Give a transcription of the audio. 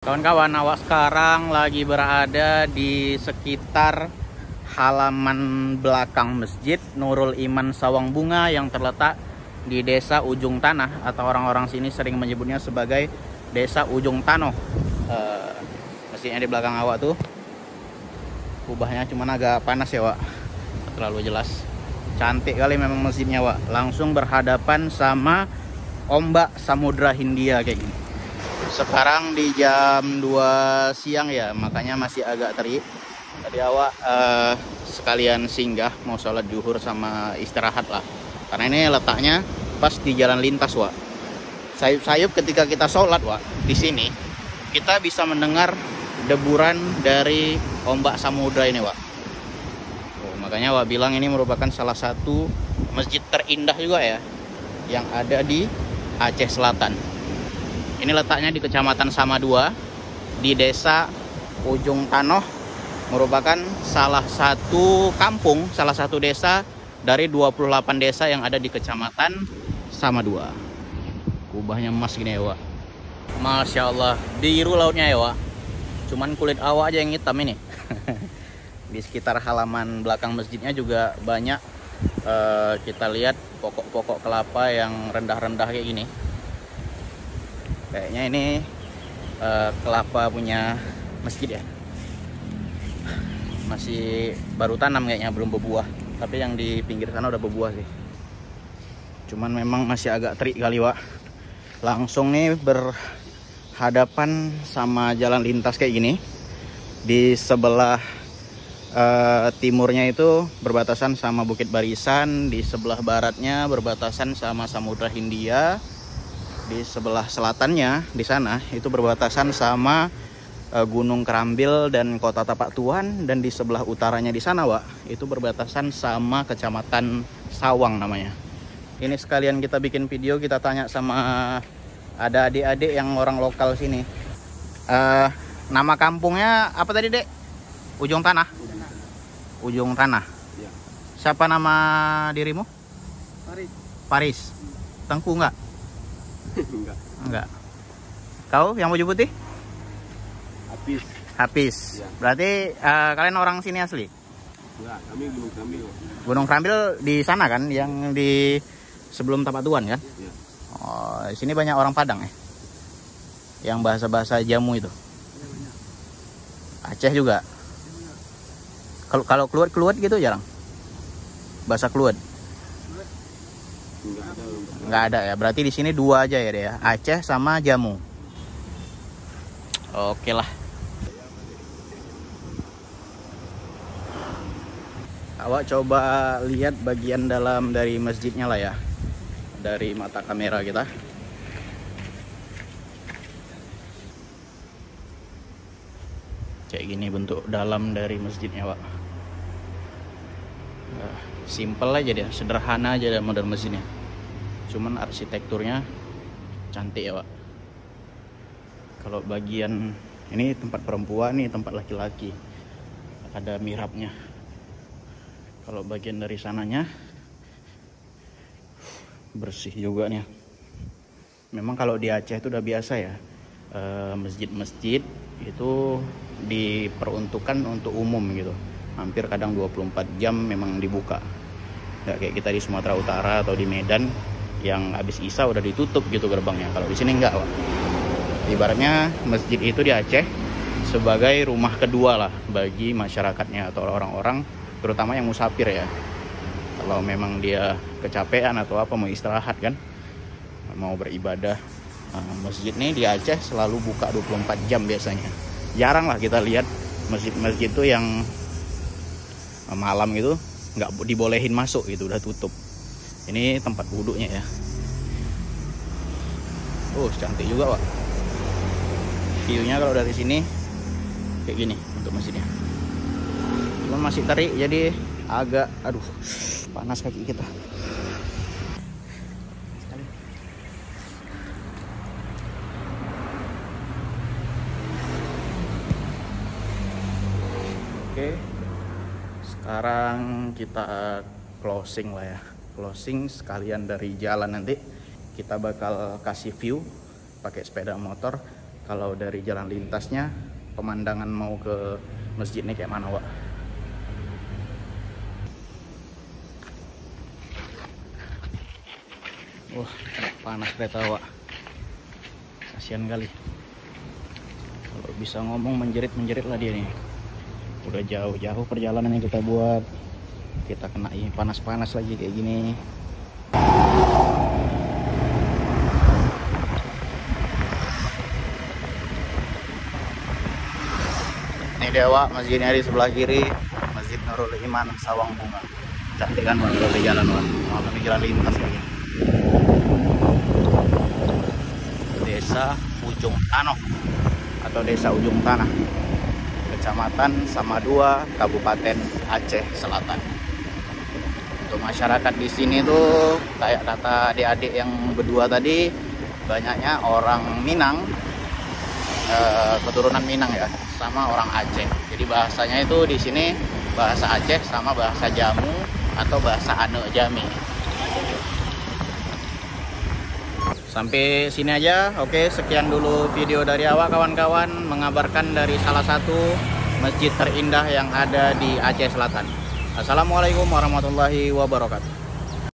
Kawan-kawan, awak sekarang lagi berada di sekitar halaman belakang Masjid Nurul Iman Sawang Bunga yang terletak di Desa Ujung Tanah, atau orang-orang sini sering menyebutnya sebagai Desa Ujung Tanoh. Masjidnya di belakang awak tuh. Kubahnya cuman agak panas ya, Wak. Terlalu jelas. Cantik kali memang masjidnya, Wak. Langsung berhadapan sama ombak Samudra Hindia kayak gini. Sekarang di jam 2 siang ya, makanya masih agak terik. Tadi awak sekalian singgah mau sholat zuhur sama istirahat lah. Karena ini letaknya pas di jalan lintas, Wak. Sayup-sayup ketika kita sholat, Wak, di sini kita bisa mendengar deburan dari ombak samudra ini, Wak. Makanya Wak bilang ini merupakan salah satu masjid terindah juga ya yang ada di Aceh Selatan. Ini letaknya di Kecamatan Samadua, di Desa Ujung Tanoh, merupakan salah satu kampung, salah satu desa dari 28 desa yang ada di Kecamatan Samadua. Kubahnya emas gini ya, Wak. Masya Allah, biru lautnya ya, Wak. Cuman kulit awak aja yang hitam ini. Di sekitar halaman belakang masjidnya juga banyak kita lihat pokok-pokok kelapa yang rendah-rendah kayak gini. Kayaknya ini kelapa punya masjid ya. Masih baru tanam kayaknya, belum berbuah. Tapi yang di pinggir sana udah berbuah sih. Cuman memang masih agak terik kali, Wak. Langsung nih berhadapan sama jalan lintas kayak gini. Di sebelah timurnya itu berbatasan sama Bukit Barisan. Di sebelah baratnya berbatasan sama Samudra Hindia. Di sebelah selatannya di sana itu berbatasan sama Gunung Kerambil dan Kota Tapak Tuan, dan di sebelah utaranya di sana, Wak, itu berbatasan sama Kecamatan Sawang namanya. Ini sekalian kita bikin video, kita tanya sama ada adik-adik yang orang lokal sini. Nama kampungnya apa tadi, Dek? Ujung Tanah. Ujung Tanah. Ya. Siapa nama dirimu? Paris. Tengku enggak? Enggak. Kau yang baju putih? Hafiz. Ya. Berarti kalian orang sini asli? Enggak, kami Gunung Kerambil. Gunung Kerambil di sana kan, yang di sebelum Tapak Tuan kan? Ya. Oh, di sini banyak orang Padang ya? Yang bahasa-bahasa jamu itu. Aceh juga. Kalau keluar gitu jarang. Bahasa keluar. Nggak ada ya. Berarti di sini dua aja ya, deh ya. Aceh sama jamu. Oke lah. Awak coba lihat bagian dalam dari masjidnya lah ya, dari mata kamera kita. Kayak gini bentuk dalam dari masjidnya, Wak. Simple aja dia, sederhana aja deh model masjidnya. Cuman arsitekturnya cantik ya, Wak. Kalau bagian ini tempat perempuan, nih tempat laki-laki. Ada mihrabnya. Kalau bagian dari sananya bersih juga nih. Memang kalau di Aceh itu udah biasa ya, masjid-masjid itu diperuntukkan untuk umum gitu. Hampir kadang 24 jam memang dibuka. Nggak kayak kita di Sumatera Utara atau di Medan yang habis Isya udah ditutup gitu gerbangnya. Kalau di sini enggak, Wak. Ibaratnya masjid itu di Aceh sebagai rumah kedua lah bagi masyarakatnya atau orang-orang, terutama yang musafir ya. Kalau memang dia kecapean atau apa, mau istirahat kan, mau beribadah, masjid nih di Aceh selalu buka 24 jam biasanya. Jarang lah kita lihat masjid-masjid itu yang malam gitu nggak dibolehin masuk gitu, udah tutup. Ini tempat wudhunya ya. Cantik juga, Wak. View-nya kalau dari sini kayak gini untuk masjidnya. Cuman masih terik jadi agak panas kaki kita. Oke. Sekarang kita closing lah ya. Closing sekalian dari jalan, nanti kita bakal kasih view pakai sepeda motor Kalau dari jalan lintasnya, pemandangan mau ke masjid ini kayak mana, Wak? Wah, panas kereta, Wak. Kasihan kali. Kalau bisa ngomong menjerit lah dia nih. Udah jauh-jauh perjalanan yang kita buat. Kita kena panas-panas lagi kayak gini. Ini dia, Wak, masjidnya di sebelah kiri. Masjid Nurul Iman Sawang Bunga. Cantik kan, Wak, kalau di jalan, Wak. Mau di jalan lintas lagi. Desa Ujung Tanah atau Desa Ujung Tanah, Kecamatan Samadua, Kabupaten Aceh Selatan. Untuk masyarakat di sini tuh kayak kata adik-adik yang berdua tadi, banyaknya orang Minang, keturunan Minang ya, sama orang Aceh. Jadi bahasanya itu di sini bahasa Aceh sama bahasa Jamu atau bahasa Ane Jami. Sampai sini aja. Oke, sekian dulu video dari awak kawan-kawan, mengabarkan dari salah satu masjid terindah yang ada di Aceh Selatan. Assalamualaikum warahmatullahi wabarakatuh.